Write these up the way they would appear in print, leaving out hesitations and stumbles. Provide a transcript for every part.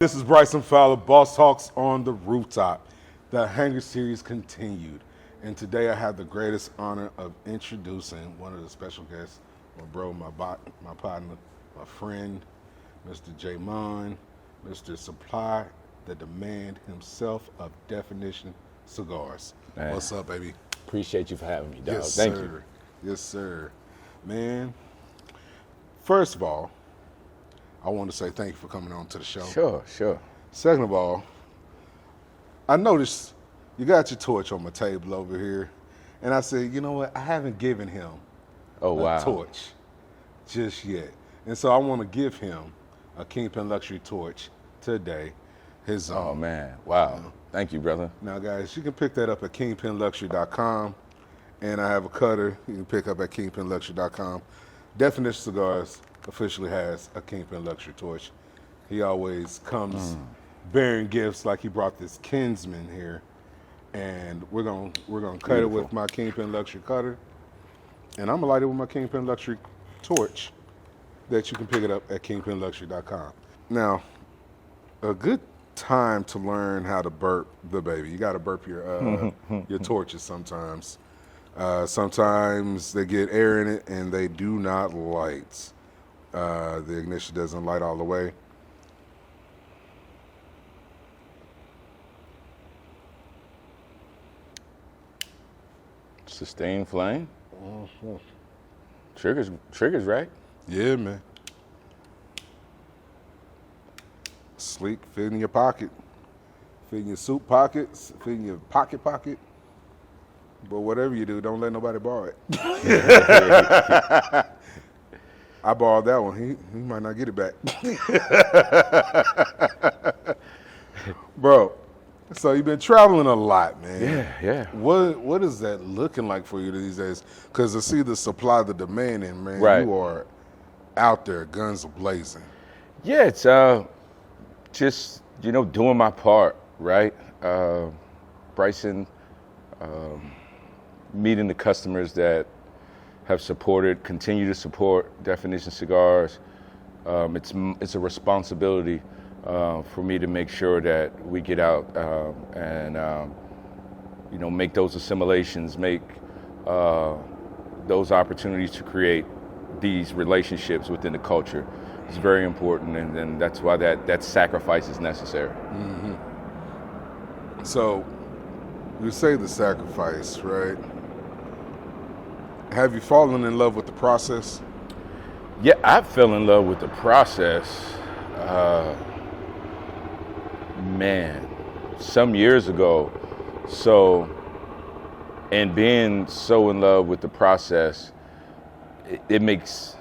This is Bryson Fowler, Boss Talks on the Rooftop. The Hanger Series continued, and today I have the greatest honor of introducing one of the special guests, my bro, my partner, my friend, Mr. Jamond, Mr. Supply the Demand himself of Definition Cigars. Man, what's up, baby? appreciate you for having me, dog. Yes, Thank sir. you. Yes, sir. Man, first of all, I want to say thank you for coming on to the show. Sure. Second of all, I noticed you got your torch on my table over here, and I said, you know what? I haven't given him a torch just yet, and so I want to give him a Kingpin Luxury torch today. His Oh man, wow. Thank you, brother. Now, guys, you can pick that up at kingpinluxury.com, and I have a cutter you can pick up at kingpinluxury.com. Definition Cigars officially has a Kingpin Luxury torch. He always comes bearing gifts, like he brought this Kinsman here, and we're gonna cut it with my Kingpin Luxury cutter, and I'm gonna light it with my Kingpin Luxury torch that you can pick it up at kingpinluxury.com. Now, a good time to learn how to burp the baby. You got to burp your torches sometimes. Sometimes they get air in it and they do not light. The ignition doesn't light all the way. Sustained flame. Triggers, right? Yeah, man. Sleek, fit in your pocket, fit in your suit pockets, fit in your pocket. But whatever you do, don't let nobody borrow it. I borrowed that one. He might not get it back. Bro, so you've been traveling a lot, man. Yeah. What is that looking like for you these days? Because to see the supply, the demand, and man, Right. you are out there, guns blazing. Yeah, it's just doing my part, right? Bryson, meeting the customers that have supported, continue to support Definition Cigars. It's a responsibility for me to make sure that we get out and make those assimilations, make those opportunities to create these relationships within the culture. It's very important, and that's why that sacrifice is necessary. Mm-hmm. So, you say the sacrifice, right? Have you fallen in love with the process? Yeah, I fell in love with the process, some years ago. So, and being so in love with the process, it makes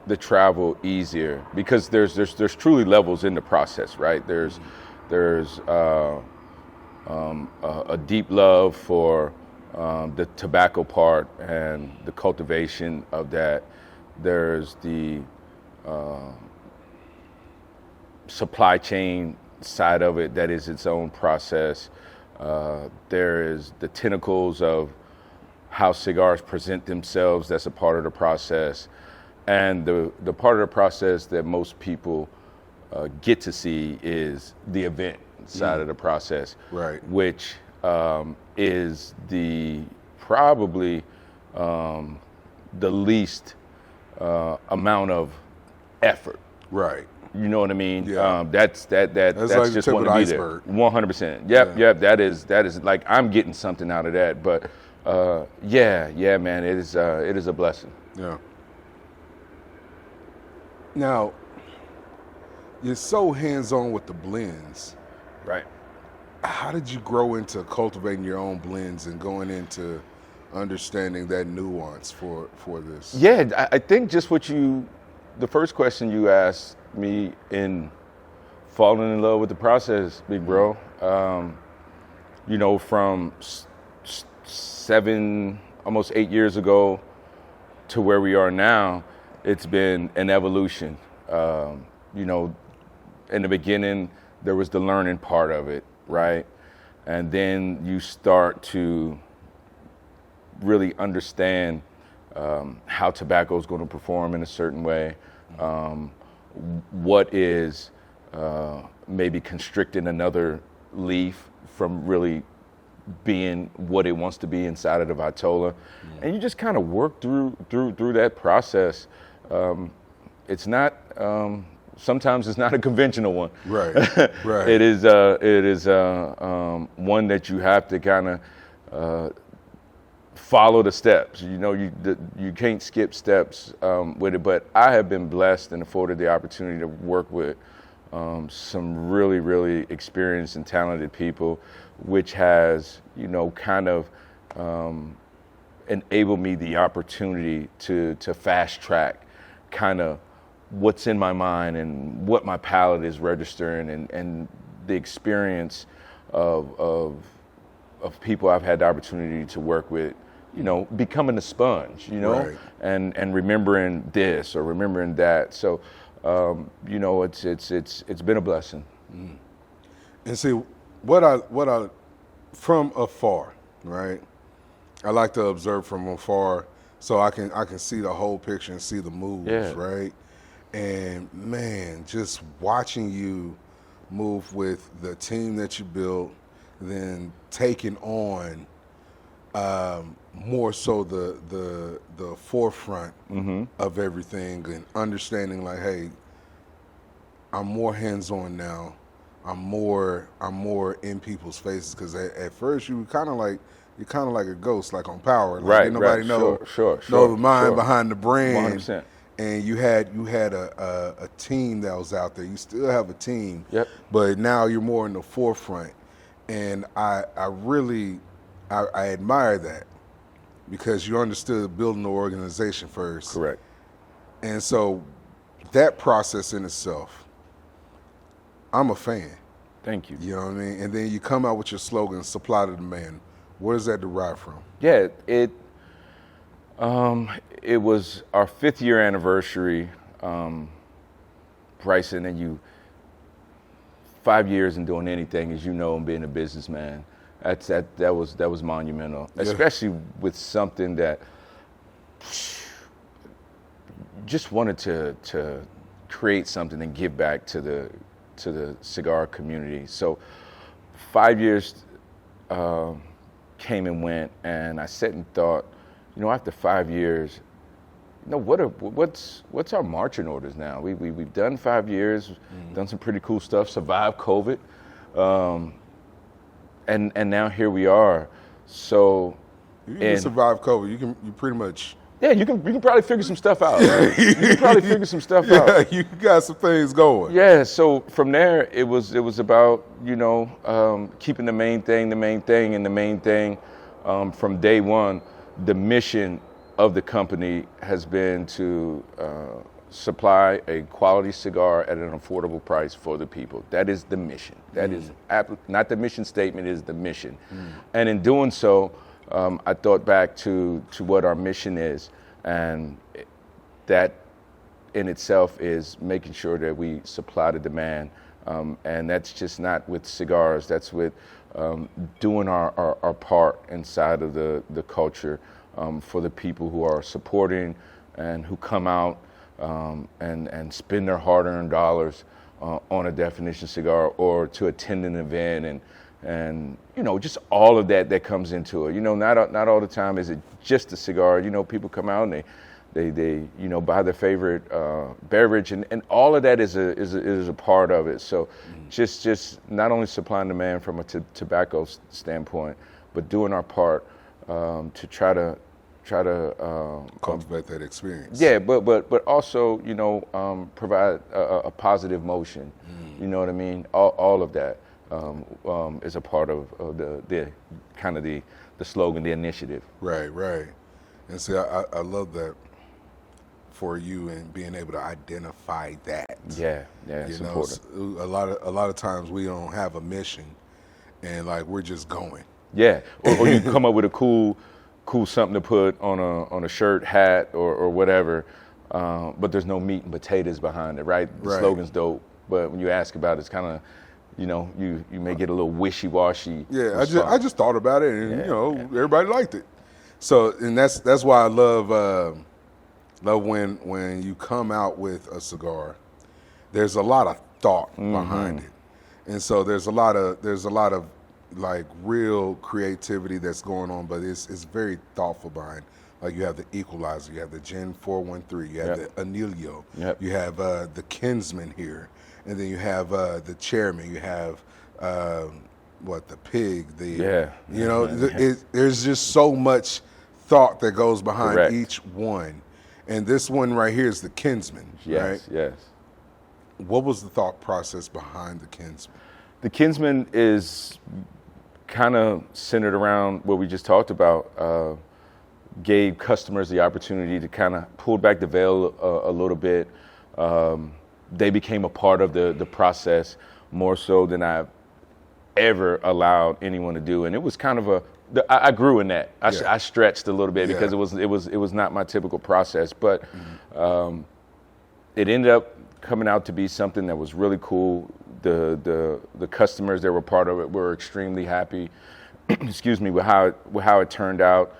the travel easier, because there's truly levels in the process, right? There's a deep love for the tobacco part and the cultivation of that. There's the supply chain side of it that is its own process. There is the tentacles of how cigars present themselves. That's a part of the process. And the part of the process that most people get to see is the event side of the process, right? Which is probably the least amount of effort, right? You know what I mean? Yeah. That's like just the tip want of to the be iceberg. there. 100%. Yep. That is like, I'm getting something out of that. But yeah, man, it is a blessing. Yeah. Now, you're so hands-on with the blends. Right. How did you grow into cultivating your own blends and going into understanding that nuance for this? Yeah, I think just the first question you asked me in falling in love with the process, big bro. From 7, almost 8 years ago to where we are now, it's been an evolution. In the beginning, there was the learning part of it, right? And then you start to really understand how tobacco is going to perform in a certain way, what is maybe constricting another leaf from really being what it wants to be inside of the Vitola. And you just kind of work through that process. It's not, sometimes it's not a conventional one. Right, right. It is one that you have to kind of follow the steps. You know, you can't skip steps with it. But I have been blessed and afforded the opportunity to work with some really, really experienced and talented people, which has, you know, kind of enabled me the opportunity to fast track kind of what's in my mind and what my palate is registering, and the experience of people I've had the opportunity to work with, you know, becoming a sponge, you know, right. and remembering this or remembering that. So, you know, it's been a blessing. And see, what I from afar, right? I like to observe from afar, so I can see the whole picture and see the moves, Yeah. right? And man, just watching you move with the team that you built, then taking on more so the forefront of everything, and understanding like, hey, I'm more hands-on now. I'm more in people's faces, because at first you're kind of like a ghost, like on Power. Like, Right, didn't nobody right. know Sure. the mind behind the brand. 100%. And you had a team that was out there. You still have a team, Yep. but now you're more in the forefront. And I really admire that, because you understood building the organization first. Correct. And so that process in itself, I'm a fan. Thank you. You know what I mean? And then you come out with your slogan, supply to demand. Where does that derive from? Yeah, it was our 5th year anniversary, Bryson, and 5 years in doing anything, as you know, and being a businessman, that was monumental, Yeah. especially with something that just wanted to create something and give back to the cigar community. So 5 years came and went, and I sat and thought, you know, after 5 years, you know, what's our marching orders now? We've done 5 years, done some pretty cool stuff, survived COVID, and now here we are. So You can survive COVID. You pretty much. Yeah, you can probably figure some stuff out. Right? You can probably figure some stuff out. Yeah, you got some things going. Yeah, so from there it was about, you know, keeping the main thing, from day one. The mission of the company has been to supply a quality cigar at an affordable price for the people. That is the mission. That is not the mission statement, it is the mission. And in doing so, I thought back to what our mission is, and that in itself is making sure that we supply the demand. And that's just not with cigars, that's with doing our part inside of the culture for the people who are supporting and who come out and spend their hard-earned dollars on a Definition cigar, or to attend an event, and you know, just all of that comes into it. You know, not all the time is it just a cigar. You know, people come out and they you know, buy their favorite beverage, and all of that is a part of it. So just not only supplying demand from a tobacco standpoint, but doing our part to try to Cultivate that experience. yeah, but also, you know, provide a positive motion. You know what I mean? All of that is a part of the kind of the slogan, the initiative. Right. And see, I love that for you, and being able to identify that. Yeah, it's You know, important. a lot of times we don't have a mission, and like we're just going. Yeah, or you come up with a cool something to put on a shirt, hat, or whatever, but there's no meat and potatoes behind it, right? The Right. slogan's dope, but when you ask about it, it's kind of, you know, you may get a little wishy-washy. Yeah, response. I just thought about it, and Yeah, you know, everybody liked it. So, and that's why I love when you come out with a cigar. There's a lot of thought behind it. And so there's a lot of like real creativity that's going on, but it's very thoughtful behind. Like you have the Equalizer, you have the Gen 413, you have the Anelio, you have the Kinsman here, and then you have the Chairman, you have the Pig, there's just so much thought that goes behind each one. And this one right here is the Kinsman, right? Yes. What was the thought process behind the Kinsman? The Kinsman is kind of centered around what we just talked about. Gave customers the opportunity to kind of pull back the veil a little bit. They became a part of the process more so than I've ever allowed anyone to do, and it was kind of I grew in that. I stretched a little bit because it was not my typical process, but it ended up coming out to be something that was really cool. The customers that were part of it were extremely happy. Excuse me, with how it turned out.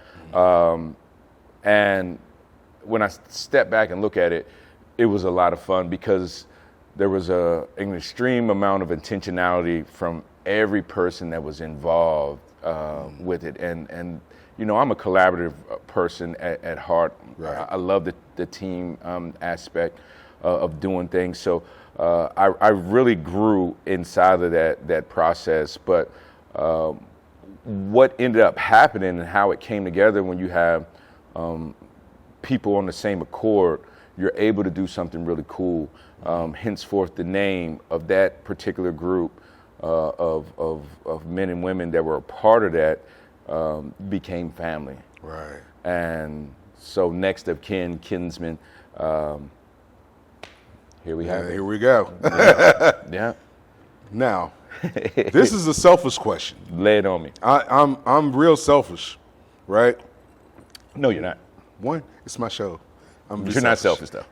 And when I step back and look at it, it was a lot of fun because there was an extreme amount of intentionality from every person that was involved with it. And you know, I'm a collaborative person at heart. Right. I love the team aspect of doing things. So I really grew inside of that process. But what ended up happening and how it came together, when you have people on the same accord, you're able to do something really cool. Henceforth, the name of that particular group of men and women that were a part of that became family. Right. And so next of kin, kinsman, here we have it. Here we go. Yeah. Now, this is a selfish question. Lay it on me. I'm real selfish, right? No, you're not. One, it's my show. You're not selfish, though.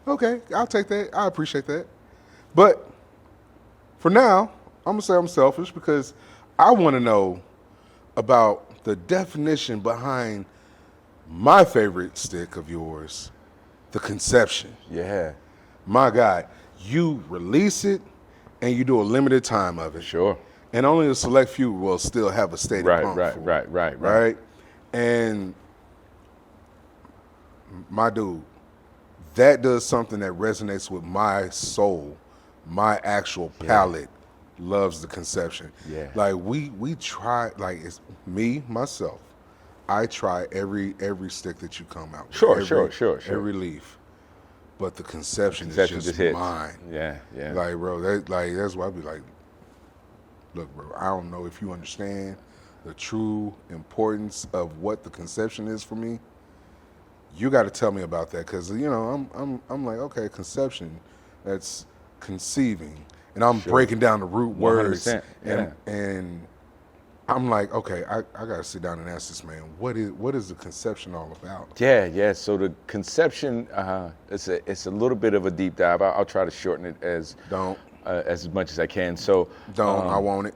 Okay, I'll take that. I appreciate that. But for now, I'm going to say I'm selfish because I want to know about the definition behind my favorite stick of yours, the Conception. Yeah. My God, you release it and you do a limited time of it. Sure. And only a select few will still have a stated pump for it. Right. And my dude, that does something that resonates with my soul. My actual palate loves the Conception. Yeah. Like we try, like it's me, myself. I try every stick that you come out with. Sure. Every leaf. But the Conception is just mine. Yeah. Like, bro, that's why I be like, look, bro, I don't know if you understand the true importance of what the Conception is for me. You got to tell me about that, because you know I'm like, okay, Conception, that's conceiving, and I'm breaking down the root words, and I'm like, okay, I got to sit down and ask this man, what is the Conception all about? Yeah. So the Conception, it's a little bit of a deep dive. I'll try to shorten it as much as I can. So I want it.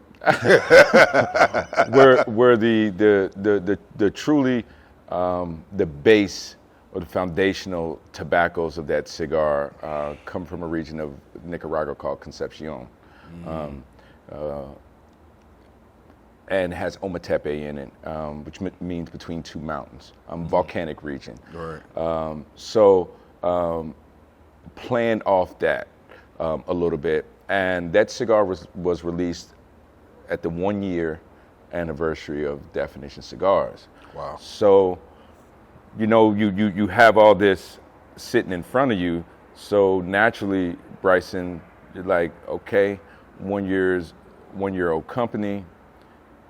where the truly the base or the foundational tobaccos of that cigar come from a region of Nicaragua called Concepcion, and has Ometepe in it, which means between two mountains, volcanic region. Right. So planned off that a little bit, and that cigar was released at the 1-year anniversary of Definition Cigars. Wow. So, you know, you have all this sitting in front of you. So naturally, Bryson, you're like, okay, 1-year-old company.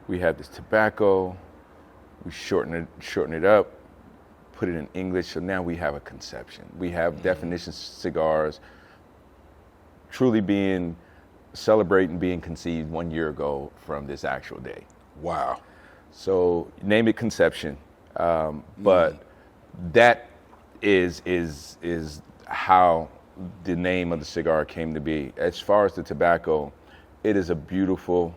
We have this tobacco. We shorten it up, put it in English. So now we have a Conception. We have Definition Cigars truly celebrating being conceived 1 year ago from this actual day. Wow. So name it Conception, but that is how the name of the cigar came to be. As far as the tobacco, it is a beautiful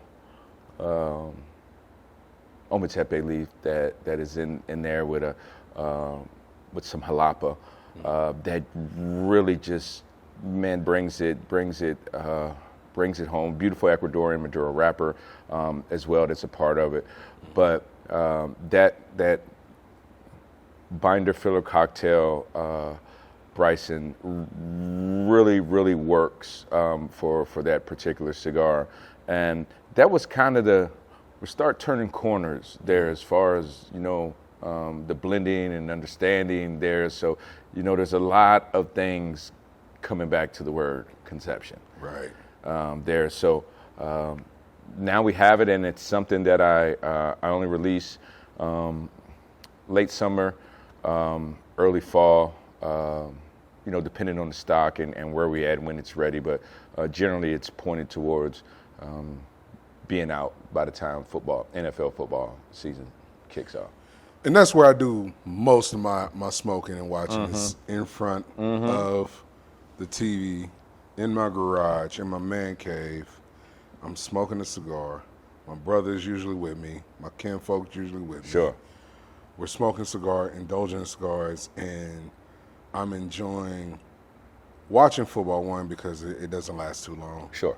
Ometepe leaf that is in there with some jalapa that really just man brings it home. Beautiful Ecuadorian Maduro wrapper as well. That's a part of it. But that binder filler cocktail, Bryson, really works for that particular cigar. And that was kind of we start turning corners there as far as, the blending and understanding there. So, there's a lot of things coming back to the word conception. Right. There. So now we have it, and it's something that I only release late summer, early fall, depending on the stock and where we at when it's ready. But generally it's pointed towards being out by the time NFL football season kicks off. And that's where I do most of my smoking and watching is in front of the TV, in my garage, in my man cave. I'm smoking a cigar. My brother is usually with me. My kinfolk's usually with me. Sure. We're smoking cigar, indulging in cigars, and I'm enjoying watching football, one, because it doesn't last too long. Sure.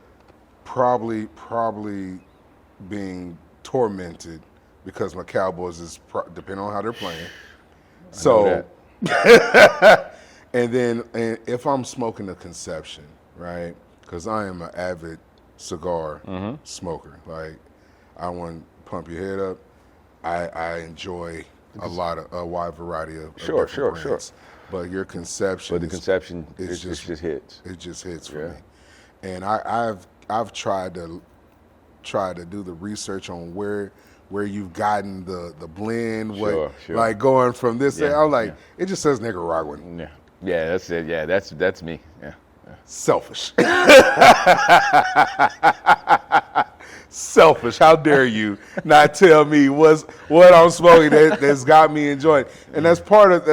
Probably being tormented because my Cowboys is depending on how they're playing. So, and if I'm smoking a conception, right? Because I am an avid cigar smoker. Like, I want to pump your head up. I enjoy a wide variety of different brands. But your conception, the conception, it just hits. It just hits for me. And I've tried to do the research on where you've gotten the blend, Sure. like going from this. Yeah, I'm like, it just says Nicaraguan. Yeah, that's it. Yeah, that's me. Yeah. Selfish. Selfish. How dare you not tell me what I'm smoking that's got me enjoying? And that's part of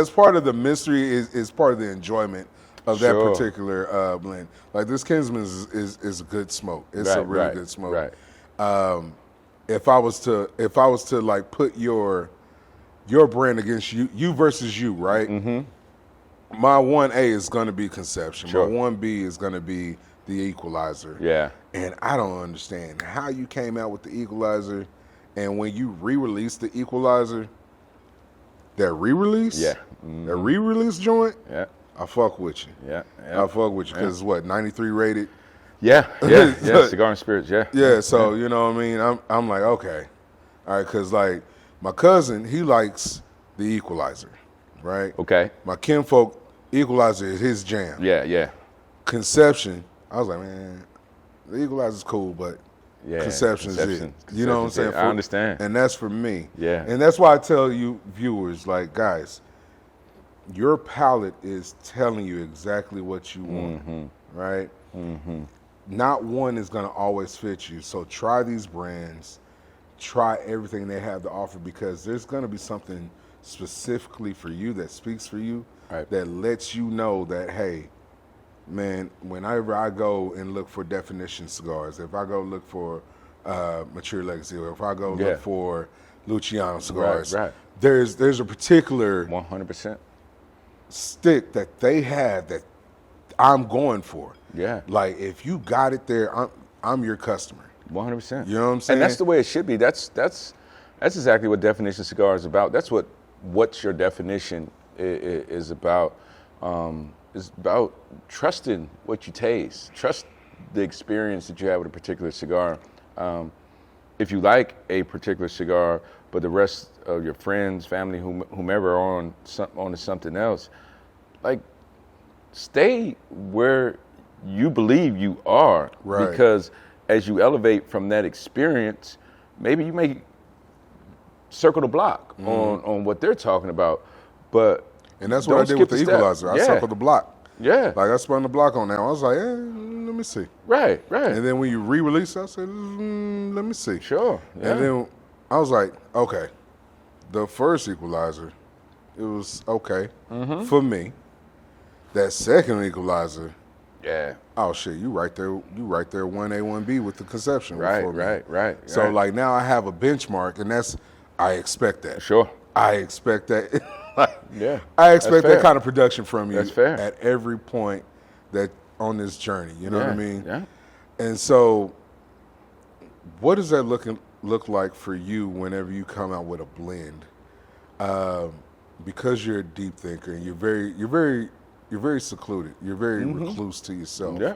the mystery is part of the enjoyment of that particular blend. Like, this Kinsman is a good smoke. It's a really good smoke. Right. If I was to like put your brand against you versus you, right? Mm-hmm. My 1A is going to be Conception. Sure. My 1B is going to be the Equalizer. Yeah. And I don't understand how you came out with the Equalizer, and when you re-released the Equalizer, that re-release, that re-release joint, I fuck with you. Yeah. I fuck with you because it's what, 93 rated. Yeah. Cigar and Spirits. Yeah. So you know what I mean. I'm like, okay, all right, because like my cousin, he likes the Equalizer, right? Okay. My kinfolk, Equalizer is his jam. Yeah. Conception, I was like, man, the Equalizer's cool, but Conception's it. You know what I'm saying? I understand. And that's for me. Yeah. And that's why I tell you viewers, like, guys, your palate is telling you exactly what you want, right? Mm-hmm. Not one is going to always fit you. So try these brands, try everything they have to offer, because there's going to be something specifically for you that speaks for you, that lets you know that, hey, man, whenever I go and look for Definition Cigars, if I go look for Mature Legacy, or if I go look for Luciano Cigars, there's a particular 100% stick that they have that I'm going for. Yeah. Like, if you got it there, I'm your customer. 100%. You know what I'm saying? And that's the way it should be. That's exactly what Definition Cigar is about. That's what's your definition is about. Is about trusting what you taste, trust the experience that you have with a particular cigar. If you like a particular cigar, but the rest of your friends, family, whomever are on to something else, like, stay where you believe you are, because as you elevate from that experience, maybe you may circle the block on what they're talking about, and that's what I did with the Equalizer. I circled the block. Yeah. Like, I spun the block on that. I was like, let me see. Right. And then when you re-release, I said, let me see. Sure. Yeah. And then I was like, okay, the first Equalizer, it was okay for me. That second Equalizer, oh shit, you right there 1A, 1B with the Conception. Right. So like, now I have a benchmark, and I expect that. Sure. I expect that. Yeah. I expect that kind of production from you. That's fair. At every point that on this journey. You know what I mean? Yeah. And so, what does that look like for you whenever you come out with a blend? Because you're a deep thinker and you're very secluded. You're very recluse to yourself. Yeah.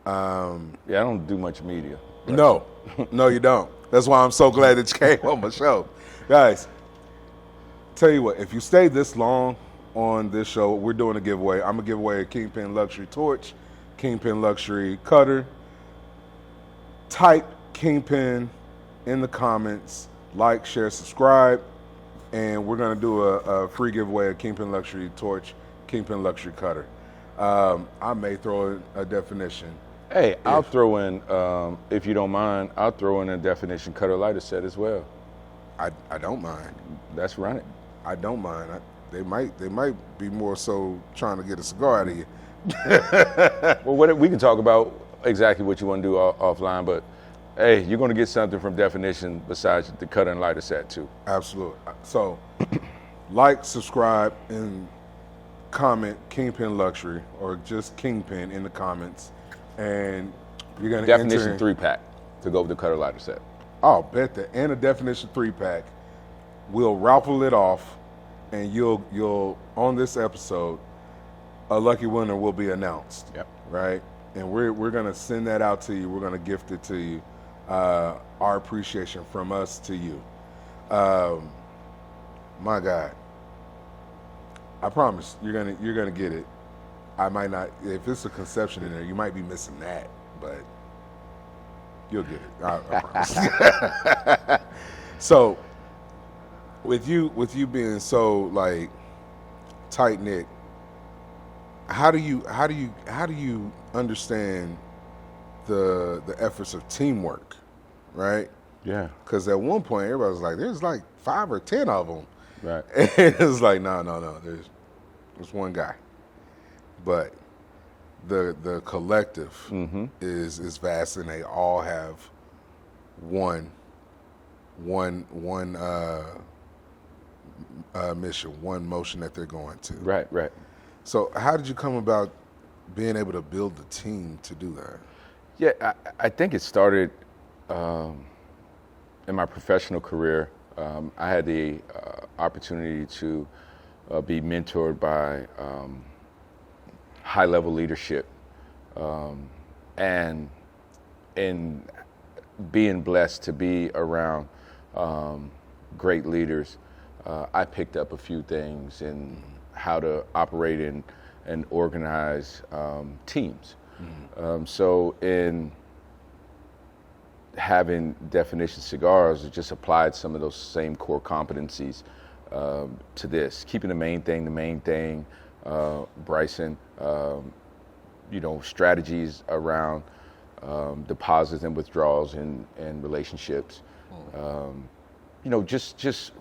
I don't do much media. No, no, you don't. That's why I'm so glad that you came on my show. Guys, tell you what, if you stay this long on this show, we're doing a giveaway. I'm going to give away a Kingpin Luxury Torch, Kingpin Luxury Cutter. Type Kingpin in the comments, like, share, subscribe, and we're going to do a free giveaway of Kingpin Luxury Torch, Kingpin Luxury Cutter. I may throw in a definition. Hey, I'll throw in, if you don't mind, I'll throw in a Definition Cutter lighter set as well. I don't mind. Let's run it. I don't mind. They might be more so trying to get a cigar out of you. Well, we can talk about exactly what you want to do offline, but hey, you're going to get something from Definition besides the cutter and lighter set too. Absolutely. So, like, subscribe, and comment Kingpin Luxury or just Kingpin in the comments, and you're going to Definition 3-pack to go with the cutter lighter set. Oh, bet that. And a Definition 3-pack. We'll raffle it off, and you'll on this episode, a lucky winner will be announced. Yep. Right? And we're gonna send that out to you. We're gonna gift it to you. Our appreciation from us to you. My God. I promise you're gonna get it. I might not, if it's a conception in there, you might be missing that, but you'll get it. I promise. So, with you being so like tight knit, how do you understand the efforts of teamwork, right? Yeah. Because at one point everybody was like, "There's like 5 or 10 of them," Right. and it's like, no, there's one guy, but the collective is vast, and they all have one mission, one motion that they're going to. Right. So how did you come about being able to build the team to do that? Yeah, I think it started in my professional career. I had the opportunity to be mentored by high-level leadership, and in being blessed to be around great leaders, I picked up a few things in how to operate and organize teams. So in having Definition Cigars, it just applied some of those same core competencies to this. Keeping the main thing, Bryson, strategies around deposits and withdrawals and relationships. Just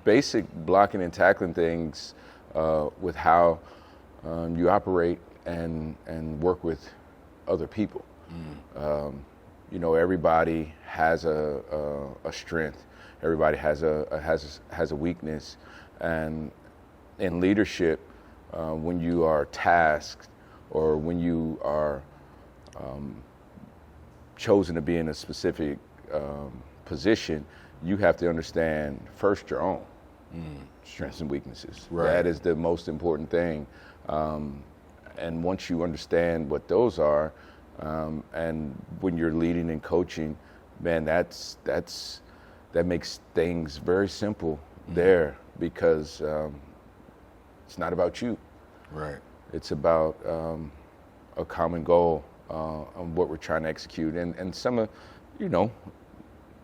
basic blocking and tackling things with how you operate and work with other people. Everybody has a strength. Everybody has a weakness, and in leadership, when you are tasked or when you are chosen to be in a specific position, you have to understand first your own strengths and weaknesses. Right. That is the most important thing. And once you understand what those are, and when you're leading and coaching, man, that makes things very simple there, because it's not about you. Right. It's about a common goal on what we're trying to execute. And some of, you're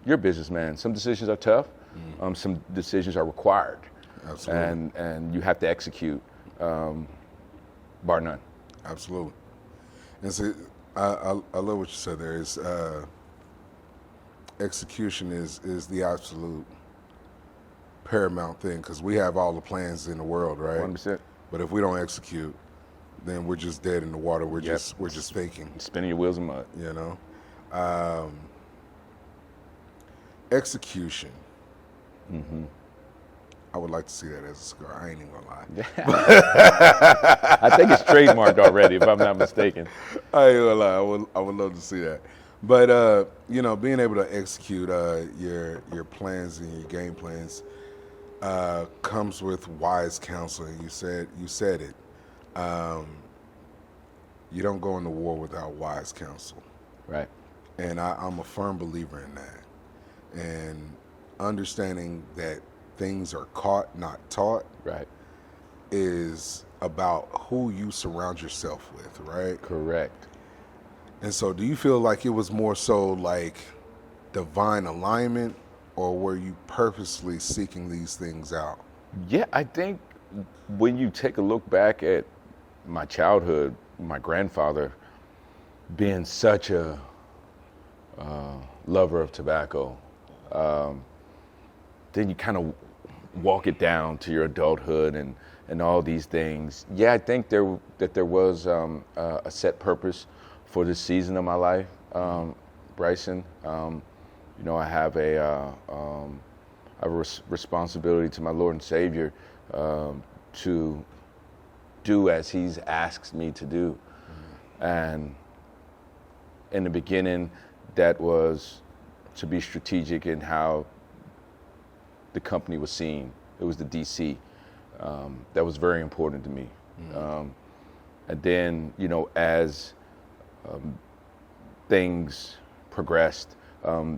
a businessman. Some decisions are tough. Some decisions are required. Absolutely. And you have to execute, bar none. Absolutely. And so I love what you said there. Is execution is the absolute paramount thing, because we have all the plans in the world, right? 100%. But if we don't execute, then we're just dead in the water. We're just thinking. Spinning your wheels in mud. Execution. I would like to see that as a cigar. I ain't even gonna lie. I think it's trademarked already, if I'm not mistaken. I ain't gonna lie. I would love to see that. But you know, being able to execute your plans and your game plans comes with wise counsel. And you said it. You don't go into war without wise counsel. Right. And I'm a firm believer in that. And understanding that things are caught, not taught, Right. is about who you surround yourself with, right? Correct. And so do you feel like it was more so like divine alignment, or were you purposely seeking these things out? Yeah, I think when you take a look back at my childhood, my grandfather being such a lover of tobacco, then you kind of walk it down to your adulthood and all these things. Yeah, I think there was a set purpose for this season of my life, Bryson. You know, I have a responsibility to my Lord and Savior to do as He's asked me to do. And in the beginning, that was to be strategic in how the company was seen. It was the DC. That was very important to me. And then, you know, as things progressed,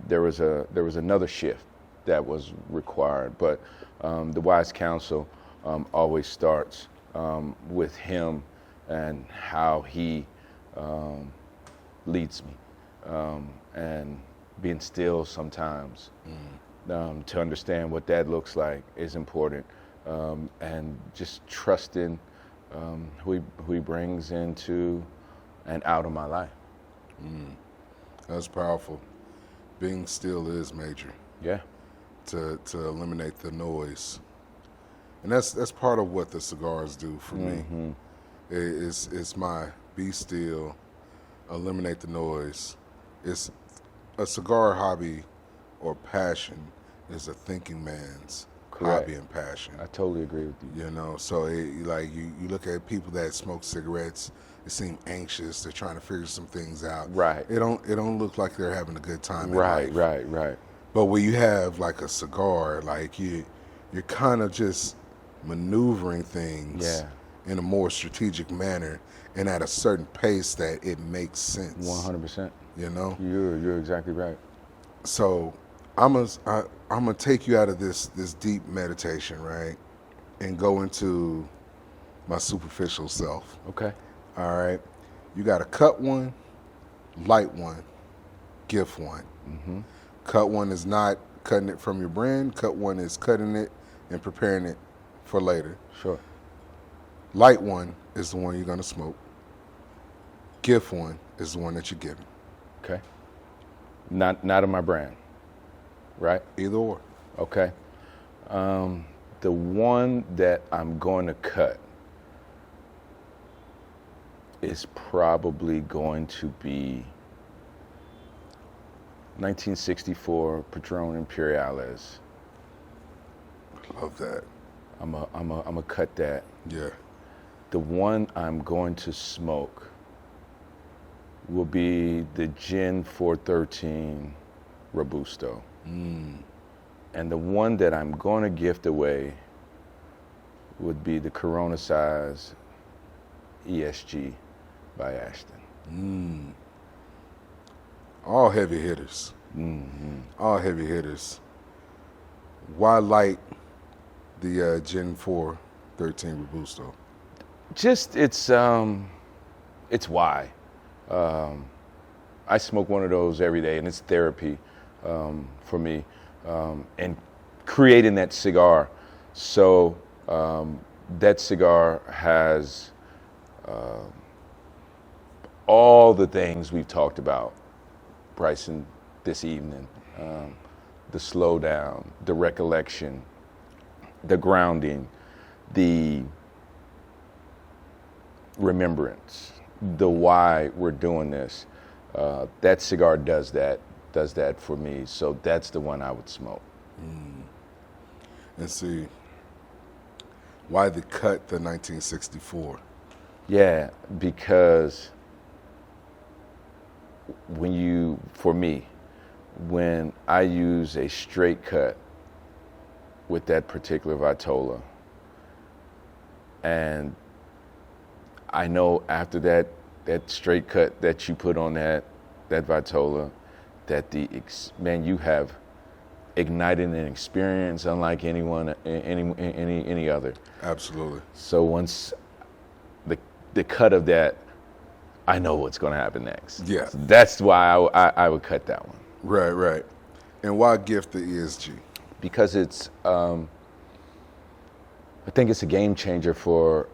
there was another shift that was required. But the wise counsel always starts with Him and how He leads me, and being still sometimes to understand what that looks like is important, and just trusting who he brings into and out of my life. That's powerful. Being still is major. Yeah. To eliminate the noise, and that's part of what the cigars do for me. It's my be still, eliminate the noise. It's a cigar hobby or passion is a thinking man's hobby and passion. I totally agree with you. You know, so like you look at people that smoke cigarettes, they seem anxious. They're trying to figure some things out. Right. It don't look like they're having a good time. Right. In life. Right. But when you have like a cigar, like you're kind of just maneuvering things in a more strategic manner and at a certain pace that it makes sense. 100%. You know? You're exactly right. So I'm gonna take you out of this deep meditation, right? And go into my superficial self. Okay. All right. You got to cut one, light one, gift one. Cut one is not cutting it from your brand. Cut one is cutting it and preparing it for later. Sure. Light one is the one you're going to smoke. Gift one is the one that you're giving. Okay. Not of my brand, right? Either or. Okay. The one that I'm going to cut is probably going to be 1964 Padron Imperiales. Love that. I'm a cut that. Yeah. The one I'm going to smoke will be the Gin 413 Robusto. And the one that I'm going to gift away would be the Corona size ESG by Ashton. All heavy hitters. All heavy hitters. Why light the Gin 413 Robusto? Just it's why. I smoke one of those every day, and it's therapy for me, and creating that cigar. So that cigar has all the things we've talked about, Bryson, this evening. The slowdown, the recollection, the grounding, the remembrance, the why we're doing this. That cigar does that for me. So that's the one I would smoke. And see, Why the cut the 1964? Yeah, because for me, when I use a straight cut with that particular Vitola, and I know after that straight cut that you put on that Vitola, that you have ignited an experience unlike any other. Absolutely. So once the cut of that, I know what's going to happen next. Yeah. So that's why I would cut that one. Right. And why gift the ESG? Because it's, I think it's a game changer for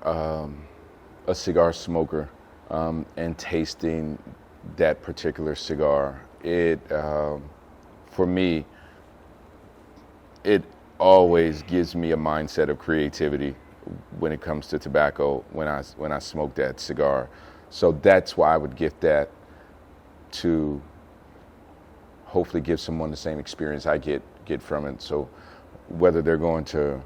a cigar smoker and tasting that particular cigar. It, for me, it always gives me a mindset of creativity when it comes to tobacco when I smoke that cigar. So that's why I would gift that, to hopefully give someone the same experience I get from it. So whether they're going to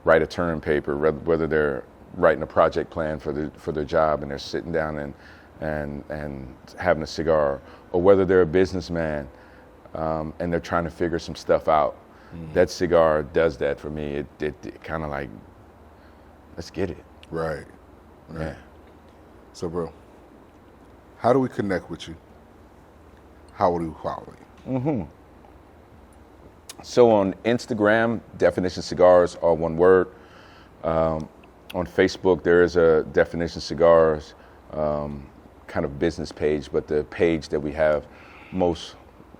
write a term paper, whether they're writing a project plan for their job and they're sitting down and having a cigar, or whether they're a businessman and they're trying to figure some stuff out, that cigar does that for me. It kind of like, let's get it. Right. Yeah. So, bro, how do we connect with you? How do we follow you? So on Instagram, Definition Cigars, all one word. On Facebook, there is a Definition Cigars kind of business page, but the page that we have most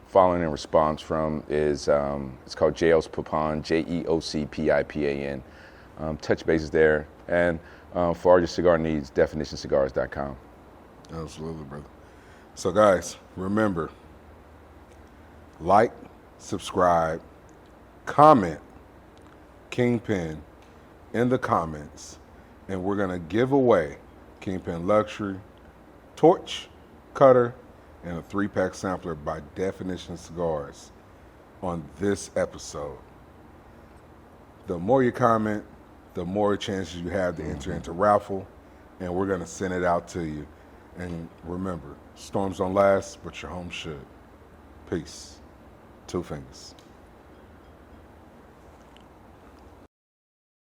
following and response from is it's called Jeos Papan, JEOCPIPAN. Touch bases there, and for all your cigar needs, definitionscigars.com. Absolutely, brother. So, guys, remember, like, subscribe, comment Kingpin in the comments, and we're going to give away Kingpin Luxury torch, cutter, and a 3-pack sampler by Definition Cigars on this episode. The more you comment, the more chances you have to enter into raffle, and we're going to send it out to you. And remember, storms don't last, but your home should. Peace. 2 fingers.